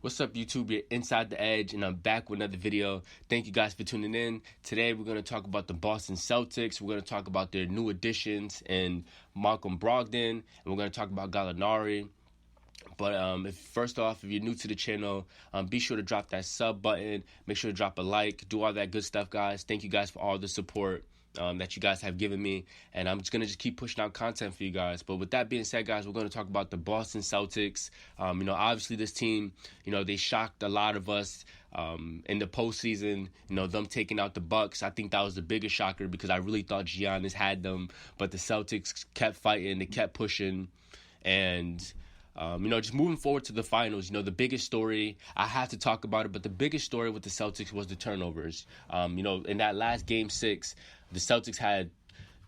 What's up, YouTube? You're Inside the Edge, and I'm back with another video. Thank you guys for tuning in. Today, we're going to talk about the Boston Celtics. We're going to talk about their new additions and Malcolm Brogdon, and we're going to talk about Gallinari. But first off, if you're new to the channel, be sure to drop that sub button. Make sure to drop a like. Do all that good stuff, guys. Thank you guys for all the support that you guys have given me, and I'm just gonna keep pushing out content for you guys. But with that being said, guys, we're gonna talk about the Boston Celtics. Obviously this team, they shocked a lot of us in the postseason. Them taking out the Bucks. I think that was the biggest shocker because I really thought Giannis had them, but the Celtics kept fighting. They kept pushing, and just moving forward to the finals, the biggest story, I have to talk about it, but the biggest story with the Celtics was the turnovers. In that last Game 6, the Celtics had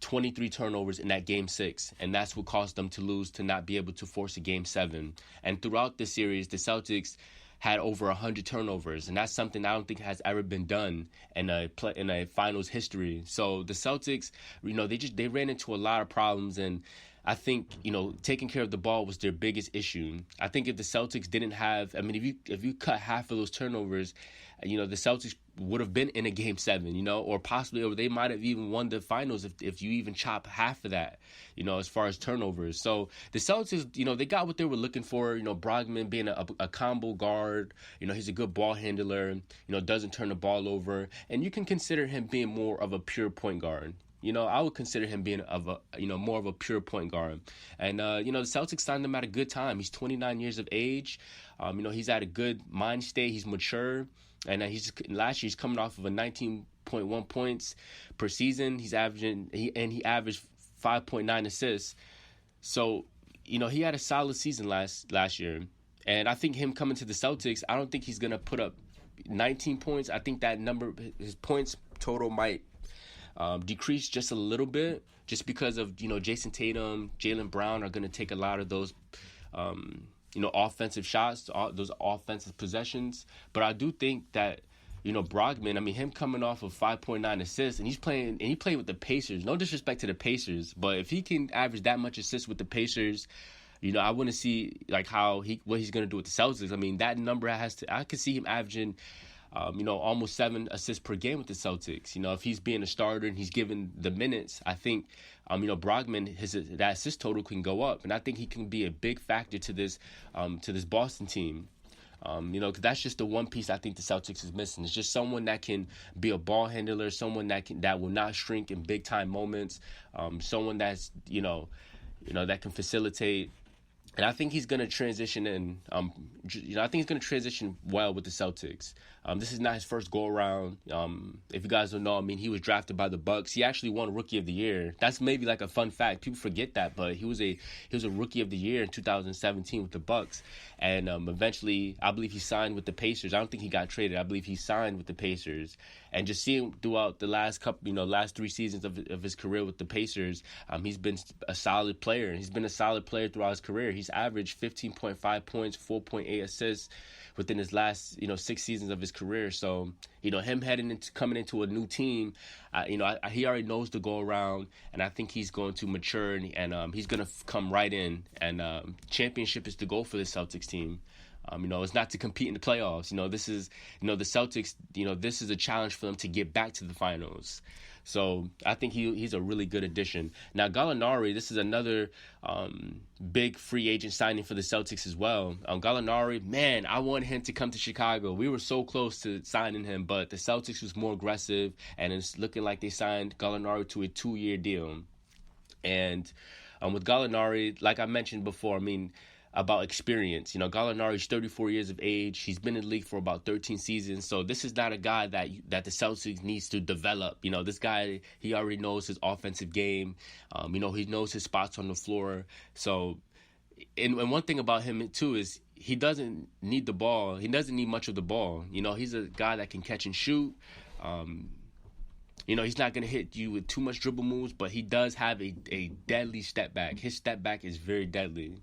23 turnovers in that Game 6, and that's what caused them to lose, to not be able to force a Game 7. And throughout the series, the Celtics had over 100 turnovers, and that's something I don't think has ever been done in a finals history. So the Celtics, they ran into a lot of problems, and I think, taking care of the ball was their biggest issue. I think if the Celtics didn't have, if you cut half of those turnovers, the Celtics would have been in a Game 7, or possibly, or they might have even won the finals if you even chop half of that, as far as turnovers. So the Celtics, they got what they were looking for. Brogdon being a combo guard, he's a good ball handler, doesn't turn the ball over, and you can consider him being more of a pure point guard. I would consider him being more of a pure point guard. And, the Celtics signed him at a good time. He's 29 years of age. He's at a good mind state. He's mature. And last year he's coming off of a 19.1 points per season. He averaged 5.9 assists. So, he had a solid season last year. And I think him coming to the Celtics, I don't think he's going to put up 19 points. I think that number, his points total might decrease just a little bit, just because of Jason Tatum, Jaylen Brown are going to take a lot of those offensive shots, those offensive possessions. But I do think that Brogdon, him coming off of 5.9 assists, and he played with the Pacers. No disrespect to the Pacers, but if he can average that much assists with the Pacers, I want to see what he's going to do with the Celtics. That number I could see him averaging almost 7 assists per game with the Celtics. If he's being a starter and he's given the minutes, I think, Brogdon, that assist total can go up. And I think he can be a big factor to this Boston team. Because that's just the one piece I think the Celtics is missing. It's just someone that can be a ball handler, someone that will not shrink in big time moments, someone that's, that can facilitate. And I think he's going to transition in. I think he's going to transition well with the Celtics. This is not his first go around. If you guys don't know, he was drafted by the Bucks. He actually won Rookie of the Year. That's maybe like a fun fact. People forget that, but he was a Rookie of the Year in 2017 with the Bucks. And eventually, I believe he signed with the Pacers. I don't think he got traded. I believe he signed with the Pacers. And just seeing throughout the last 3 seasons of his career with the Pacers, he's been a solid player. He's been a solid player throughout his career. He's averaged 15.5 points, 4.8 assists within his last 6 seasons of his career. So him coming into a new team, he already knows the go around, and I think he's going to mature and he's going to come right in. And championship is the goal for the Celtics team. It's not to compete in the playoffs. This is the Celtics. This is a challenge for them to get back to the finals. So I think he's a really good addition. Now Gallinari, this is another big free agent signing for the Celtics as well. Gallinari, man, I wanted him to come to Chicago. We were so close to signing him, but the Celtics was more aggressive, and it's looking like they signed Gallinari to a 2-year deal. And with Gallinari, like I mentioned before, about experience. Gallinari's 34 years of age. He's been in the league for about 13 seasons. So this is not a guy that the Celtics needs to develop. This guy, he already knows his offensive game. He knows his spots on the floor. So, and one thing about him too is he doesn't need the ball. He doesn't need much of the ball. He's a guy that can catch and shoot. He's not going to hit you with too much dribble moves, but he does have a deadly step back. His step back is very deadly.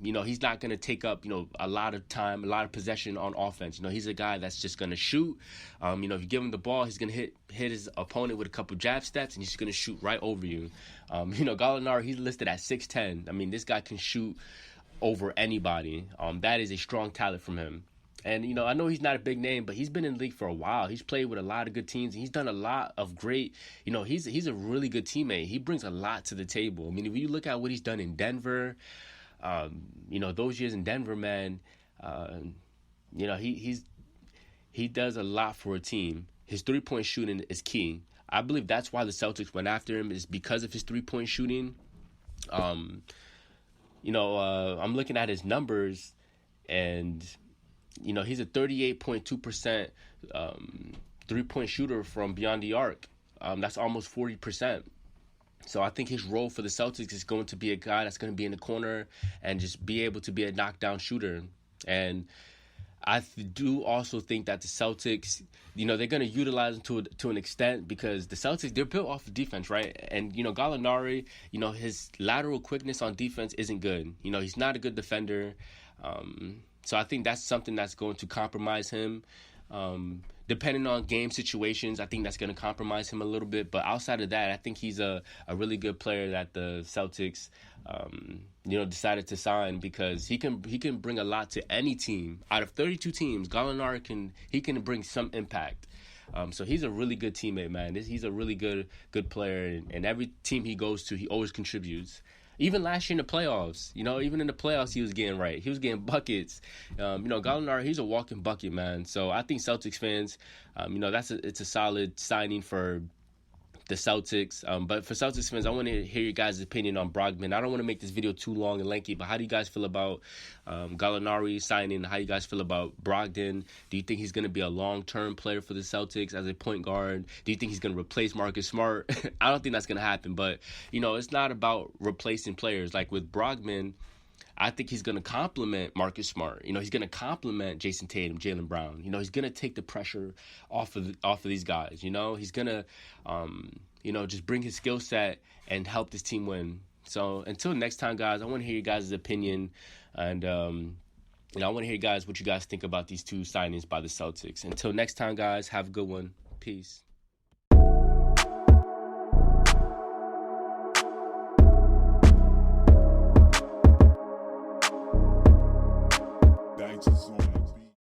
He's not going to take up, a lot of time, a lot of possession on offense. He's a guy that's just going to shoot. If you give him the ball, he's going to hit his opponent with a couple jab steps, and he's going to shoot right over you. Gallinari, he's listed at 6'10". This guy can shoot over anybody. That is a strong talent from him. And, I know he's not a big name, but he's been in the league for a while. He's played with a lot of good teams, and he's done a lot of great, he's a really good teammate. He brings a lot to the table. I mean, if you look at what he's done in Denver, those years in Denver, man, he does a lot for a team. His three-point shooting is key. I believe that's why the Celtics went after him, is because of his three-point shooting. I'm looking at his numbers, and he's a 38.2% three-point shooter from beyond the arc. That's almost 40%. So I think his role for the Celtics is going to be a guy that's going to be in the corner and just be able to be a knockdown shooter. And I do also think that the Celtics, they're going to utilize him to an extent, because the Celtics, they're built off of defense, right? And, Gallinari, his lateral quickness on defense isn't good. He's not a good defender. So I think that's something that's going to compromise him. Depending on game situations, I think that's going to compromise him a little bit. But outside of that, I think he's a really good player that the Celtics, decided to sign, because he can bring a lot to any team. Out of 32 teams, Gallinari can bring some impact. So he's a really good teammate, man. He's a really good player, and every team he goes to, he always contributes. Even last year in the playoffs, even in the playoffs, he was getting right. He was getting buckets. Gallinari, he's a walking bucket, man. So I think Celtics fans, it's a solid signing for the Celtics. But for Celtics fans, I want to hear your guys' opinion on Brogdon. I don't want to make this video too long and lengthy, but how do you guys feel about Gallinari signing? How do you guys feel about Brogdon? Do you think he's going to be a long-term player for the Celtics as a point guard? Do you think he's going to replace Marcus Smart? I don't think that's going to happen, but, it's not about replacing players. Like with Brogdon, I think he's going to complement Marcus Smart. He's going to complement Jason Tatum, Jaylen Brown. He's going to take the pressure off of these guys. He's going to, just bring his skill set and help this team win. So until next time, guys, I want to hear your guys' opinion, and I want to hear guys what you guys think about these two signings by the Celtics. Until next time, guys, have a good one. Peace.